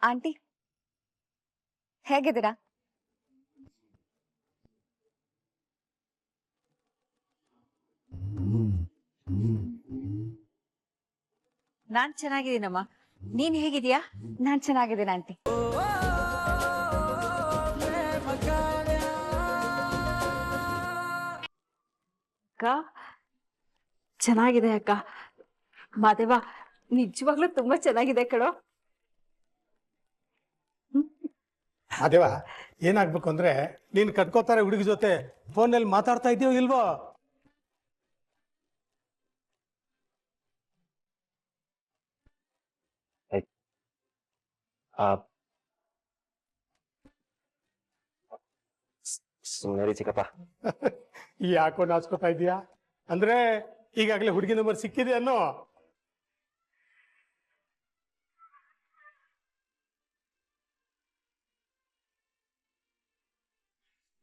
Aunty ಹೇಗಿದ್ದೀರಾ? ನಾನ್ ಚೆನ್ನಾಗಿದ್ದೀನಮ್ಮ, ನೀನ್ ಹೇಗಿದ್ಯಾ? ನಾನ್ ಚೆನ್ನಾಗಿದ್ದೀನಿ ಆಂಟಿ. ಅಕ್ಕ ಚೆನ್ನಾಗಿದೆ ಅಕ್ಕ. ಮಾದೇವ ನಿಜವಾಗ್ಲೂ ತುಂಬಾ ಚೆನ್ನಾಗಿದೆ ಕಣೋ. ಅದೇವ ಏನಾಗ್ಬೇಕು ಅಂದ್ರೆ ನೀನ್ ಕಟ್ಕೋತಾರೆ ಹುಡುಗಿ ಜೊತೆ ಫೋನಲ್ಲಿ ಮಾತಾಡ್ತಾ ಇದೀಯೋ ಇಲ್ವೋ? ಸುಮ್ಮನೆ ಚಿಕ್ಕಪ್ಪ. ಯಾಕೋ ನಾಚ್ಕೋತಾ ಇದೀಯಾ? ಅಂದ್ರೆ ಈಗಾಗಲೇ ಹುಡುಗಿ ನಂಬರ್ ಸಿಕ್ಕಿದೆ ಅನ್ನೋ?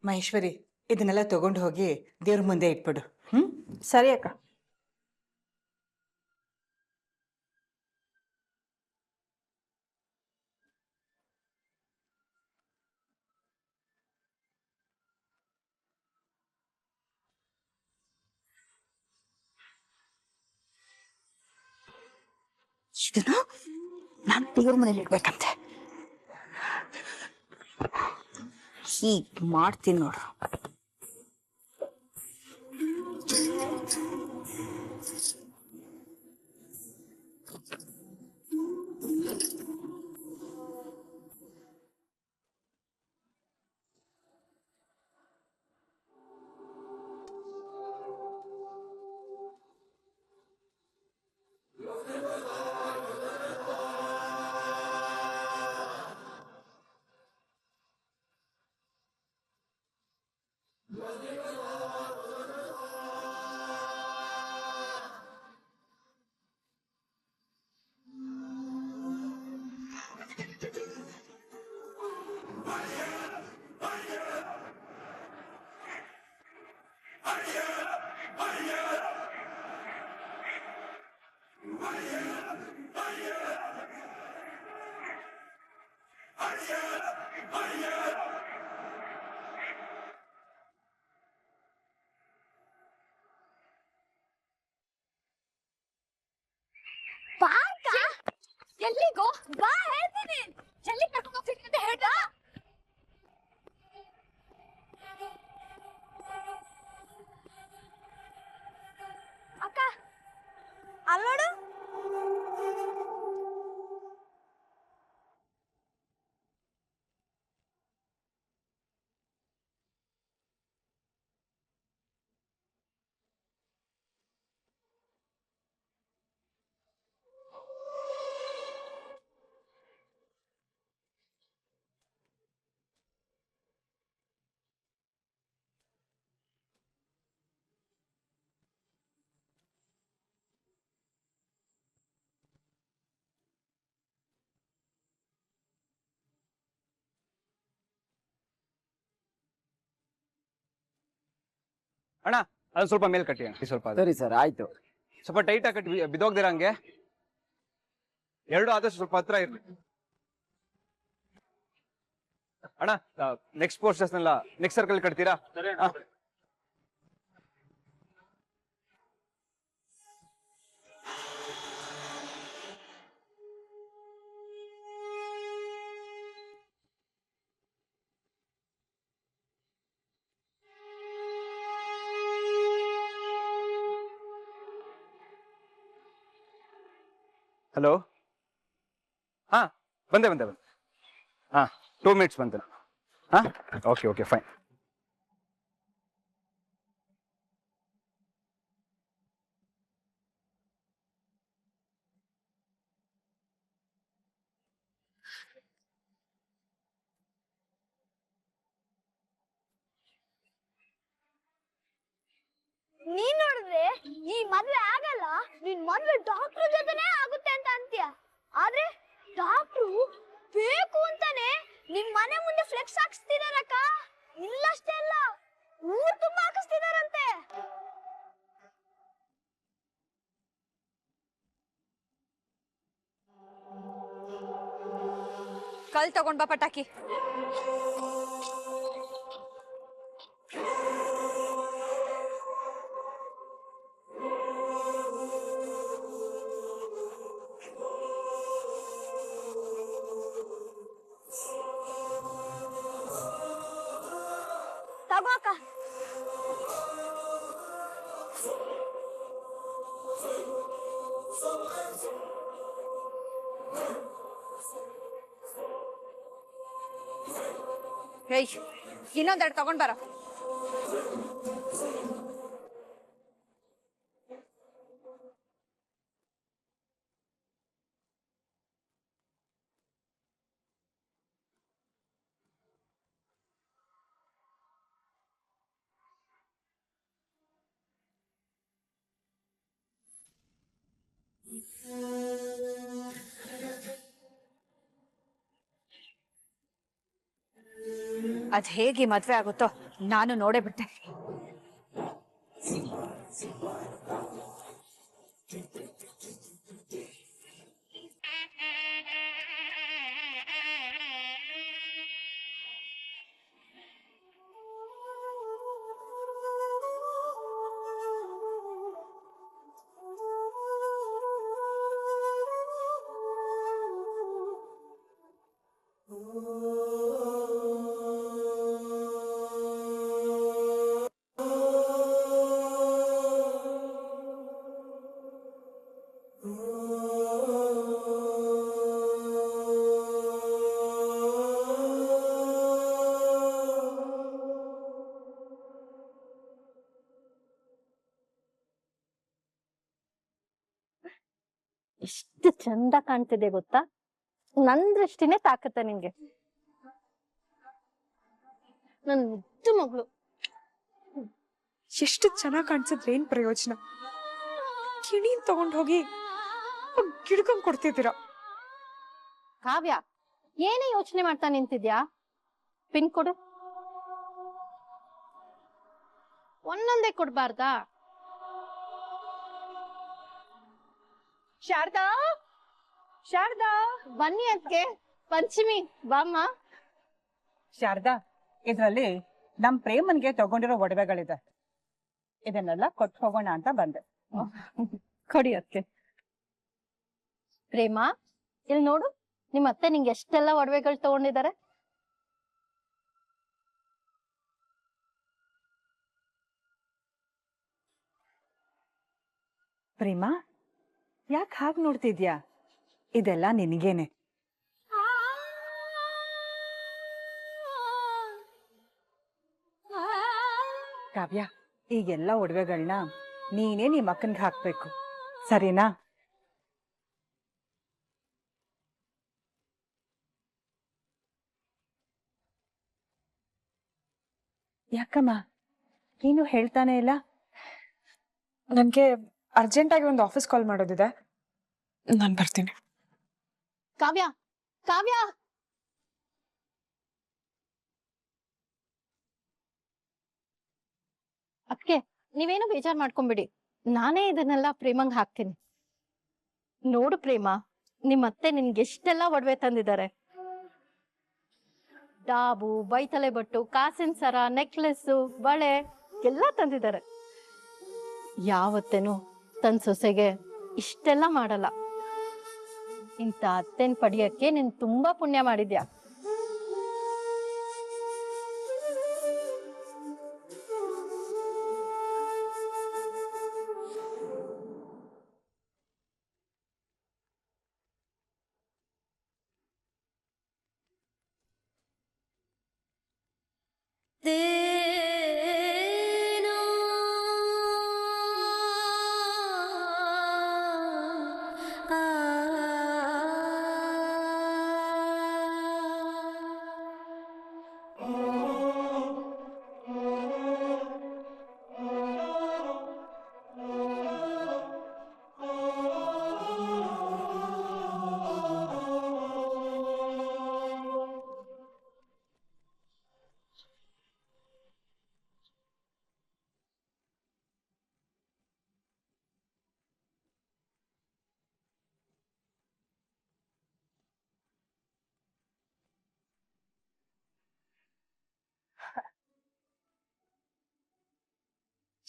ಮಹೇಶ್ವರಿ, ಇದನ್ನೆಲ್ಲ ತಗೊಂಡು ಹೋಗಿ ದೇವ್ರ ಮುಂದೆ ಇಟ್ಬಿಡು. ಸರಿ ಅಕ್ಕ. ಇದನ್ನು ನಾನು ದೇವ್ರ ಮನೇಲಿ ಇಡ್ಬೇಕಂತೆ. ಹೀಗ್ ಮಾಡ್ತೀನಿ ನೋಡು. ಎಲ್ಲಿಗೋ ಬಾ ಹೇಳ್ತೀನಿ. ಎಲ್ಲಿ ಕರ್ಕೊಂಡು ಹೋಗ್ತೀನಿ ಅಂತ ಹೇಳ್ದ? ಅಕ್ಕ ಅಲ್ಲೋಡು. ಅಣ್ಣ ಅದು ಸ್ವಲ್ಪ ಮೇಲ್ ಕಟ್ಟಿ ಅಣ್ಣ, ಸ್ವಲ್ಪ ಸರಿ ಸರ್, ಆಯ್ತು. ಸ್ವಲ್ಪ ಟೈಟ್ ಆಗಿ ಕಟ್ಟಿ, ಬಿದ್ದೋಗ್ದಿರ ಹಂಗೆ. ಎರಡು ಆದಷ್ಟು ಸ್ವಲ್ಪ ಹತ್ರ ಇರ್ಲಿ ಅಣ್ಣ. ನೆಕ್ಸ್ಟ್ ಪೋಸ್ಟರ್ಸ್ ನೆಕ್ಸ್ಟ್ ಸರ್ಕಲ್ ಕಟ್ತೀರಾ? ಹಲೋ, ಹಾ ಬಂದೆ. ಹಾ 2 minutes ಬಂತು. ಹಾ ಓಕೆ ಫೈನ್. ನೀನ್ ನೋಡಿದ್ರೆ ಈ ಮದ್ವೆ ಆಗಲ್ಲ, ನಿನ್ ಮದ್ವೆ ಡಾಕ್ಟರ್ ಜೊತೆನೇ ಆಗುತ್ತೆ ಅಂತ ಅಂತೀಯ. ಆದ್ರೆ ಡಾಕ್ಟ್ರು ಬೇಕು ಅಂತಾನೆ ನಿಮ್ ಮನೆ ಮುಂದೆ ಫ್ಲೆಕ್ಸ್ ಹಾಕ್ಸ್ತಿದಾರಕ್ಕ. ಇಲ್ಲಷ್ಟೇ ಅಲ್ಲ, ಊರ್ ತುಂಬಾ ಹಾಕಿಸ್ತಿದಾರಂತೆ. ಕಲ್ ತಗೊಂಡ್ ಬಾ ಪಟಾಕಿ. ತಗೋ ಅಕ್ಕ. ಏಯ್, ಇನ್ನೊಂದೆರಡು ತಗೊಂಡ್ ಬರ. ಅದ್ ಹೇಗೆ ಮದ್ವೆ ಆಗುತ್ತೋ ನಾನು ನೋಡೇ ಬಿಟ್ಟೆ. ಎಷ್ಟು ಚಂದ ಕಾಣ್ತಿದೆ ಗೊತ್ತಾ? ನನ್ ದೃಷ್ಟಿನೇ ತಾಕತ್ತ ನಿಂಗೆ. ನನ್ ಮುದ್ದು ಮಗಳು. ಎಷ್ಟು ಚೆನ್ನಾಗಿ ಕಾಣಿಸಿದ್ರೆ ಏನ್ ಪ್ರಯೋಜನ? ಕಿಣಿನ್ ತಗೊಂಡ್ ಹೋಗಿ ಗಿಡ್ಕೊಂಡ್ ಕೊಡ್ತಿದ್ದೀರಾ. ಕಾವ್ಯ, ಏನೇ ಯೋಚನೆ ಮಾಡ್ತಾ ನಿಂತಿದ್ಯಾ? ಪಿನ್ ಕೊಡು. ಒಂದೊಂದೇ ಕೊಡ್ಬಾರ್ದಾ? ಶಾರದಾ, ಶಾರದಾ, ಬನ್ನಿ ಅದಕ್ಕೆ. ಪಂಚಮಿ ಬಾಮ್ಮ. ಶಾರದಾ, ಇದ್ರಲ್ಲಿ ನಮ್ ಪ್ರೇಮನ್ಗೆ ತಗೊಂಡಿರೋ ಒಡವೆಗಳಿದೆ, ಇದನ್ನೆಲ್ಲ ಕೊಟ್ಟು ಹೋಗೋಣ ಅಂತ ಬಂದೆ. ಕೊಡಿ ಅದಕ್ಕೆ. ಪ್ರೇಮ, ಇಲ್ಲಿ ನೋಡು, ನಿಮ್ಮ ಅತ್ತೆ ನಿಂಗೆ ಎಷ್ಟೆಲ್ಲ ಒಡವೆಗಳು ತಗೊಂಡಿದ್ದಾರೆ. ಪ್ರೇಮ, ಯಾಕೆ ಹಾಗೆ ನೋಡ್ತಿದ್ಯಾ? ಇದೆಲ್ಲ ನಿನಗೇನೆ. ಕಾವ್ಯ, ಈಗೆಲ್ಲ ಒಡವೆಗಳನ್ನ ನೀನೇ ನಿಮ್ಮ ಅಕ್ಕನ್ಗೆ ಹಾಕ್ಬೇಕು, ಸರಿನಾ? ಯಾಕಮ್ಮ ನೀನು ಹೇಳ್ತಾನೆ ಇಲ್ಲ? ನನ್ಗೆ ಅರ್ಜೆಂಟ್ ಆಗಿ ಒಂದು ಆಫೀಸ್ ಕಾಲ್ ಮಾಡೋದಿದೆ, ನಾನು ಬರ್ತೀನಿ. ಕಾವ್ಯ, ಕಾವ್ಯ, ಅದಕ್ಕೆ ನೀವೇನು ಬೇಜಾರ್ ಮಾಡ್ಕೊಂಬಿಡಿ, ನಾನೇ ಇದನ್ನೆಲ್ಲ ಪ್ರೇಮಂಗ್ ಹಾಕ್ತೀನಿ. ನೋಡು ಪ್ರೇಮ, ನಿಮ್ಮತ್ತೆ ನಿನ್ಗೆ ಎಷ್ಟೆಲ್ಲ ಒಡವೆ ತಂದಿದ್ದಾರೆ. ಡಾಬು, ಬೈತಲೆ ಬಟ್ಟು, ಕಾಸಿನ ಸರ, ನೆಕ್ಲೆಸ್ಸು, ಬಳೆ ಎಲ್ಲ ತಂದಿದ್ದಾರೆ. ಯಾವತ್ತೇನು ತನ್ ಸೊಸೆಗೆ ಇಷ್ಟೆಲ್ಲ ಮಾಡಲ್ಲ. ಇಂಥ ಅತ್ತೆನ್ ಪಡಿಯಕ್ಕೆ ನೀನ್ ತುಂಬಾ ಪುಣ್ಯ ಮಾಡಿದ್ಯಾ.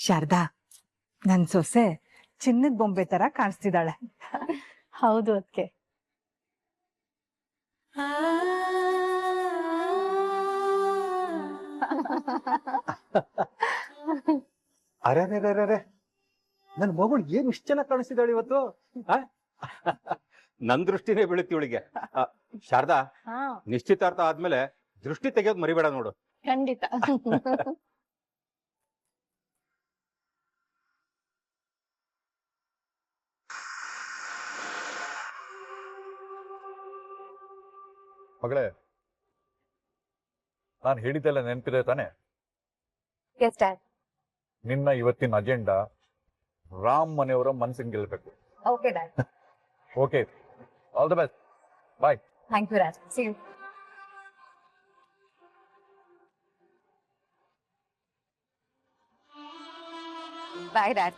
ಶಾರದಾ, ನನ್ ಸೊಸೆ ಚಿನ್ನದ ಬೊಂಬೆ ತರ ಕಾಣಿಸ್ತಿದ್ದಾಳೆ. ಹೌದು ಅದಕ್ಕೆ. ಅರೆ ನನ್ ಮಗಳು ಏನ್ ಇಷ್ಟ ಚೆನ್ನಾಗಿ ಕಾಣಿಸ್ತಿದ್ದಾಳೆ ಇವತ್ತು. ಆ? ನನ್ ದೃಷ್ಟಿನೇ ಬೀಳುತ್ತೆ ಇವಳಿಗೆ. ಶಾರದಾ, ಹಾ ನಿಶ್ಚಿತಾರ್ಥ ಆದ್ಮೇಲೆ ದೃಷ್ಟಿ ತೆಗೆಯೋದು ಮರಿಬೇಡ ನೋಡು. ಖಂಡಿತ. ಮಗಳೇ, ನಾನು ಹೇಳಿದ್ದೆಲ್ಲ ನೆನಪಿದೆ ತಾನೆ? Yes dad. ನಿನ್ನ ಇವತ್ತಿನ ಅಜೆಂಡಾ ರಾಮ್ ಮನೆಯವರ ಮನಸ್ಸಿನ ಗೆಲ್ಬೇಕು. Okay dad. Okay, all the best. Bye. Thank you dad. See you. Bye dad.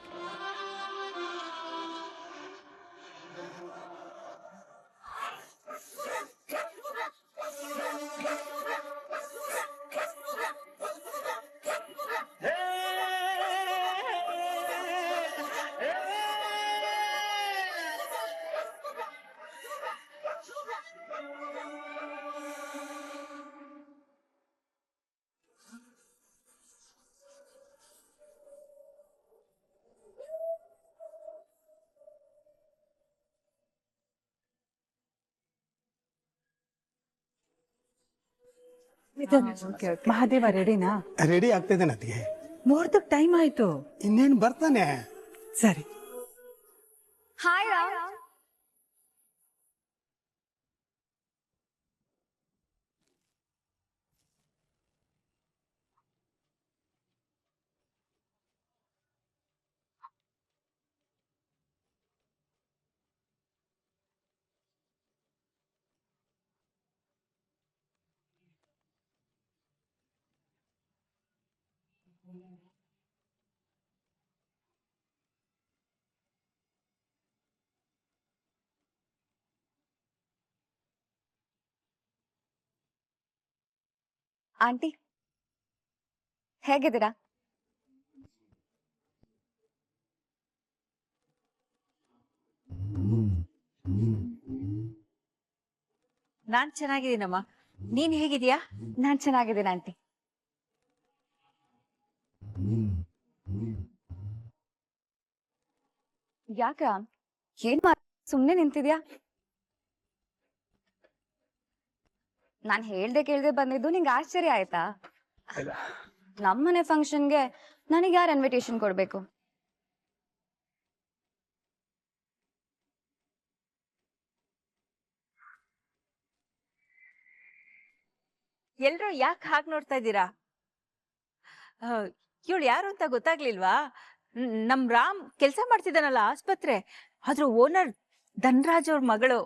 Mahadeva ರೆಡಿನಾ? ರೆಡಿ ಆಗ್ತಿದ್ದೇನೆ ಅತ್ತಿಗೆ. ಮುಹೂರ್ತಕ್ಕೆ ಟೈಮ್ ಆಯ್ತು. ಇನ್ನೇನು ಬರ್ತಾನೆ. ಸರಿ. ಹಾಯ್ ರಾಮ್. ಆಂಟಿ, ಹೇಗಿದ್ದೀರಾ? ನಾನ್ ಚೆನ್ನಾಗಿದ್ದೀನಮ್ಮ. ನೀನ್ ಹೇಗಿದ್ಯಾ? ನಾನ್ ಚೆನ್ನಾಗಿದ್ದೀನಿ ಆಂಟಿ. ಯಾಕ ಏನ್ ಸುಮ್ನೆ ನಿಂತಿದ್ಯಾ? ನಾನ್ ಹೇಳ್ದೆ ಕೇಳ್ದೆ ಬಂದಿದ್ದು ನಿಂಗೆ ಆಶ್ಚರ್ಯ ಆಯ್ತಾ? ನಮ್ಮನೆ ಫಂಕ್ಷನ್ಗೆ ನನಗೆ ಯಾರು ಇನ್ವಿಟೇಷನ್ ಕೊಡ್ಬೇಕು? ಎಲ್ರೂ ಯಾಕೆ ಹಾಗೆ ನೋಡ್ತಾ ಇದ್ದೀರಾ? ಇವಳು ಯಾರು ಅಂತ ಗೊತ್ತಾಗ್ಲಿಲ್ವಾ? ನಮ್ ರಾಮ್ ಕೆಲ್ಸ ಮಾಡ್ತಿದ್ದಾನಲ್ಲ ಆಸ್ಪತ್ರೆ, ಅದ್ರ ಓನರ್ ಧನ್ರಾಜ್ ಅವ್ರ ಮಗಳು.